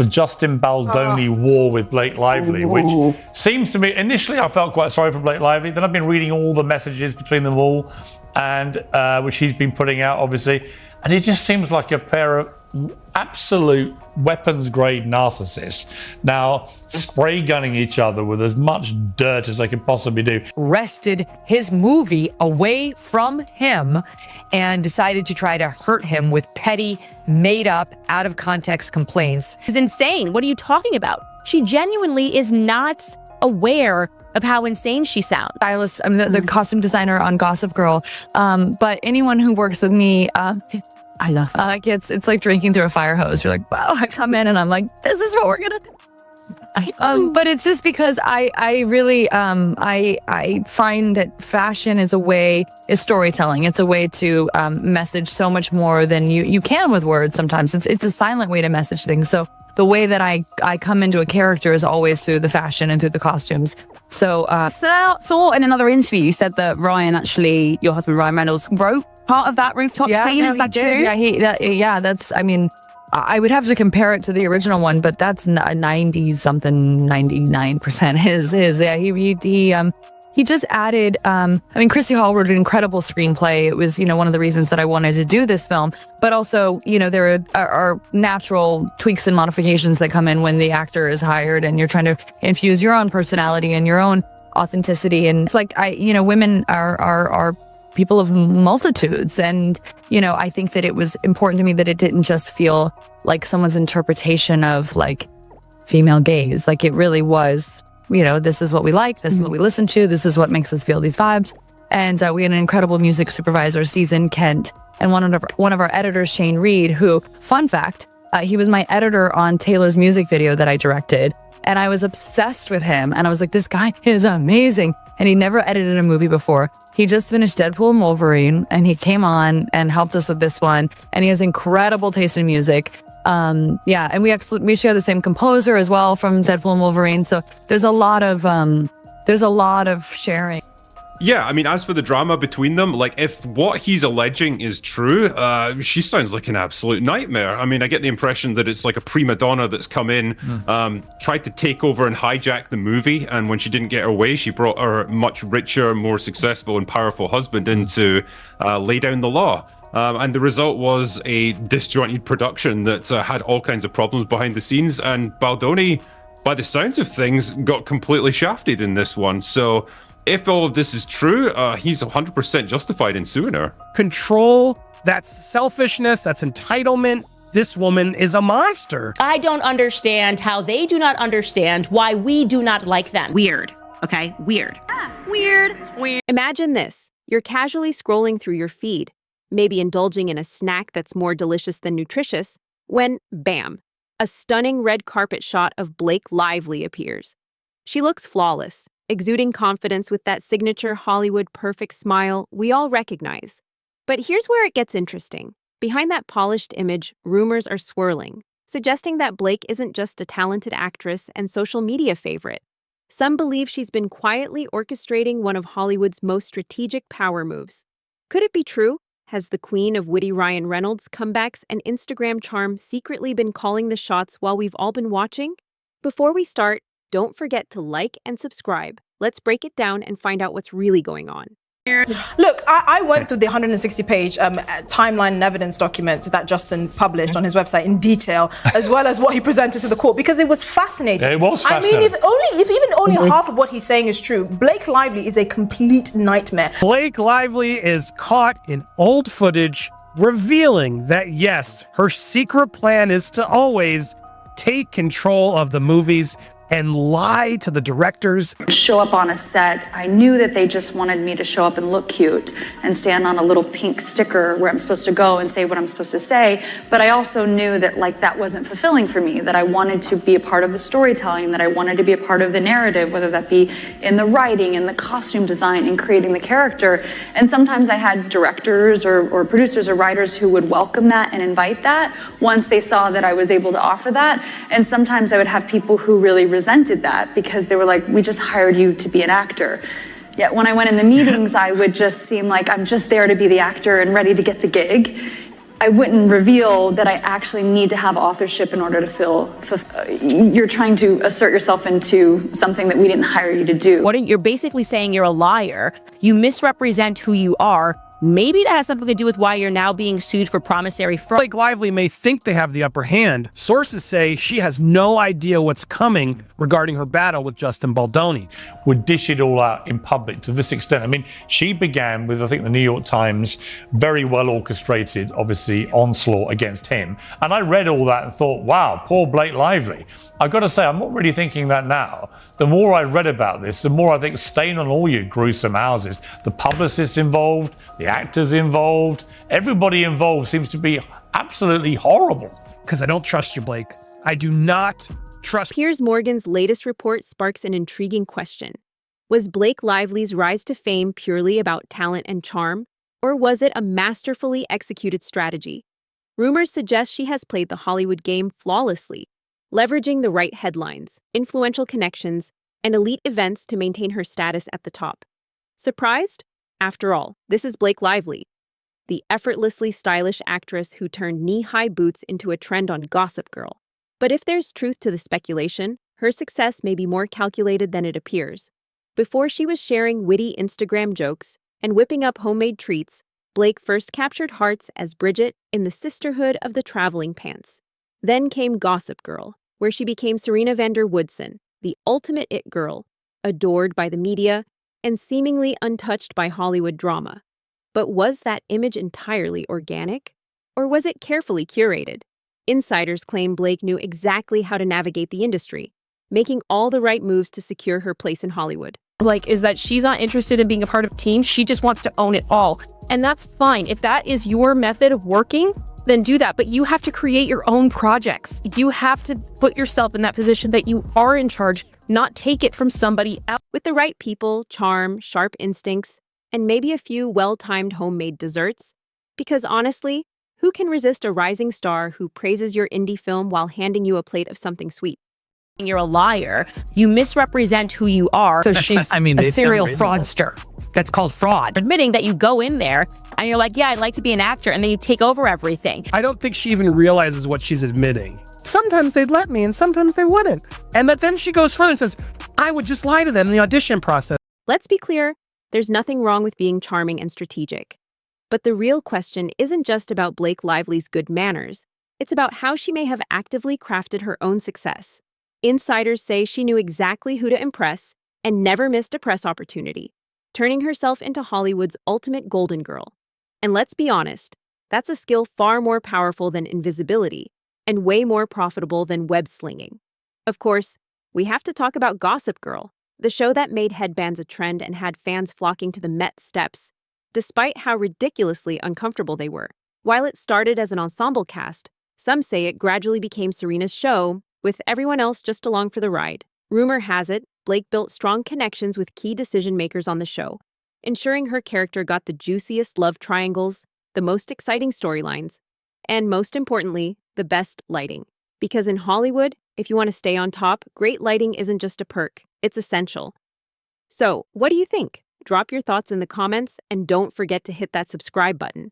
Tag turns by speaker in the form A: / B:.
A: the Justin Baldoni war with Blake Lively, which seems to me, initially I felt quite sorry for Blake Lively. Then I've been reading all the messages between them all, and which he's been putting out, obviously. And it just seems like a pair of absolute weapons-grade narcissists now spray gunning each other with as much dirt as they can possibly do.
B: Wrested his movie away from him and decided to try to hurt him with petty, made-up, out-of-context complaints.
C: It's insane. What are you talking about? She genuinely is not aware of how insane she sounds.
D: Stylist, I'm the costume designer on Gossip Girl, but anyone who works with me, I love it. It's like drinking through a fire hose. You're like, wow, I come in and I'm like, this is what we're gonna do. But it's just because I really I find that fashion is storytelling. It's a way to message so much more than you can with words. Sometimes it's a silent way to message things. So the way that I come into a character is always through the fashion and through the costumes. So
C: saw in another interview you said that Ryan, actually your husband Ryan Reynolds, wrote part of that rooftop scene. Is that true?
D: Yeah, that's, I mean, I would have to compare it to the original one, but that's 99% his. Yeah, he just added, I mean, Chrissy Hall wrote an incredible screenplay. It was, one of the reasons that I wanted to do this film. But also, there are natural tweaks and modifications that come in when the actor is hired and you're trying to infuse your own personality and your own authenticity. And it's like, women are people of multitudes. And, I think that it was important to me that it didn't just feel like someone's interpretation of like female gaze. Like it really was, this is what we like, this is what we listen to, this is what makes us feel these vibes. And we had an incredible music supervisor, Season Kent, and one of our editors, Shane Reed, who, fun fact, he was my editor on Taylor's music video that I directed. And I was obsessed with him. And I was like, this guy is amazing. And he never edited a movie before. He just finished Deadpool and Wolverine, and he came on and helped us with this one. And he has incredible taste in music. And we share the same composer as well from Deadpool and Wolverine. So there's a lot of sharing.
E: Yeah, I mean, as for the drama between them, like, if what he's alleging is true, she sounds like an absolute nightmare. I mean, I get the impression that it's like a prima donna that's come in, tried to take over and hijack the movie, and when she didn't get her way, she brought her much richer, more successful and powerful husband in to lay down the law. And the result was a disjointed production that had all kinds of problems behind the scenes, and Baldoni, by the sounds of things, got completely shafted in this one. So if all of this is true, he's 100% justified in suing her.
F: Control, that's selfishness, that's entitlement. This woman is a monster.
C: I don't understand how they do not understand why we do not like them. Weird, okay? Weird.
G: Weird.
H: Imagine this. You're casually scrolling through your feed, maybe indulging in a snack that's more delicious than nutritious, when, bam, a stunning red carpet shot of Blake Lively appears. She looks flawless, exuding confidence with that signature Hollywood perfect smile we all recognize. But here's where it gets interesting. Behind that polished image, rumors are swirling, suggesting that Blake isn't just a talented actress and social media favorite. Some believe she's been quietly orchestrating one of Hollywood's most strategic power moves. Could it be true? Has the queen of witty Ryan Reynolds' comebacks and Instagram charm secretly been calling the shots while we've all been watching? Before we start, don't forget to like and subscribe. Let's break it down and find out what's really going on.
G: Look, I went through the 160-page timeline and evidence document that Justin published on his website in detail, as well as what he presented to the court, because it was fascinating.
A: Yeah, it was fascinating.
G: I mean, if even only half of what he's saying is true, Blake Lively is a complete nightmare.
F: Blake Lively is caught in old footage, revealing that, yes, her secret plan is to always take control of the movies and lie to the directors.
I: Show up on a set, I knew that they just wanted me to show up and look cute and stand on a little pink sticker where I'm supposed to go and say what I'm supposed to say, but I also knew that that wasn't fulfilling for me, that I wanted to be a part of the storytelling, that I wanted to be a part of the narrative, whether that be in the writing, in the costume design, in creating the character. And sometimes I had directors or producers or writers who would welcome that and invite that once they saw that I was able to offer that. And sometimes I would have people who really resented that because they were like, we just hired you to be an actor. Yet when I went in the meetings, I would just seem like I'm just there to be the actor and ready to get the gig. I wouldn't reveal that I actually need to have authorship in order to feel you're trying to assert yourself into something that we didn't hire you to do.
J: You're basically saying you're a liar. You misrepresent who you are. Maybe that has something to do with why you're now being sued for promissory fraud.
F: Blake Lively may think they have the upper hand. Sources say she has no idea what's coming regarding her battle with Justin Baldoni.
A: Would dish it all out in public to this extent. I mean, she began with, I think, the New York Times, very well orchestrated, obviously, onslaught against him. And I read all that and thought, wow, poor Blake Lively. I've got to say, I'm not really thinking that now. The more I read about this, the more I think stain on all your gruesome houses. The publicists involved, the actors involved, everybody involved seems to be absolutely horrible.
F: Because I don't trust you, Blake. I do not trust.
H: Piers Morgan's latest report sparks an intriguing question. Was Blake Lively's rise to fame purely about talent and charm, or was it a masterfully executed strategy? Rumors suggest she has played the Hollywood game flawlessly, leveraging the right headlines, influential connections, and elite events to maintain her status at the top. Surprised? After all, this is Blake Lively, the effortlessly stylish actress who turned knee-high boots into a trend on Gossip Girl. But if there's truth to the speculation, her success may be more calculated than it appears. Before she was sharing witty Instagram jokes and whipping up homemade treats, Blake first captured hearts as Bridget in the Sisterhood of the Traveling Pants. Then came Gossip Girl, where she became Serena van der Woodsen, the ultimate it girl, adored by the media and seemingly untouched by Hollywood drama. But was that image entirely organic? Or was it carefully curated? Insiders claim Blake knew exactly how to navigate the industry, making all the right moves to secure her place in Hollywood.
J: Is that she's not interested in being a part of a team. She just wants to own it all. And that's fine. If that is your method of working, then do that. But you have to create your own projects. You have to put yourself in that position that you are in charge, not take it from somebody else.
H: With the right people, charm, sharp instincts, and maybe a few well-timed homemade desserts. Because honestly, who can resist a rising star who praises your indie film while handing you a plate of something sweet?
J: You're a liar. You misrepresent who you are.
B: So she's a serial fraudster. That's called fraud.
J: Admitting that you go in there and you're like, yeah, I'd like to be an actor, and then you take over everything.
F: I don't think she even realizes what she's admitting. Sometimes they'd let me and sometimes they wouldn't. And but then she goes further and says, I would just lie to them in the audition process.
H: Let's be clear, there's nothing wrong with being charming and strategic. But the real question isn't just about Blake Lively's good manners. It's about how she may have actively crafted her own success. Insiders say she knew exactly who to impress and never missed a press opportunity, turning herself into Hollywood's ultimate golden girl. And let's be honest, that's a skill far more powerful than invisibility and way more profitable than web slinging. Of course, we have to talk about Gossip Girl, the show that made headbands a trend and had fans flocking to the Met steps, despite how ridiculously uncomfortable they were. While it started as an ensemble cast, some say it gradually became Serena's show, with everyone else just along for the ride. Rumor has it, Blake built strong connections with key decision-makers on the show, ensuring her character got the juiciest love triangles, the most exciting storylines, and most importantly, the best lighting. Because in Hollywood, if you want to stay on top, great lighting isn't just a perk, it's essential. So, what do you think? Drop your thoughts in the comments and don't forget to hit that subscribe button.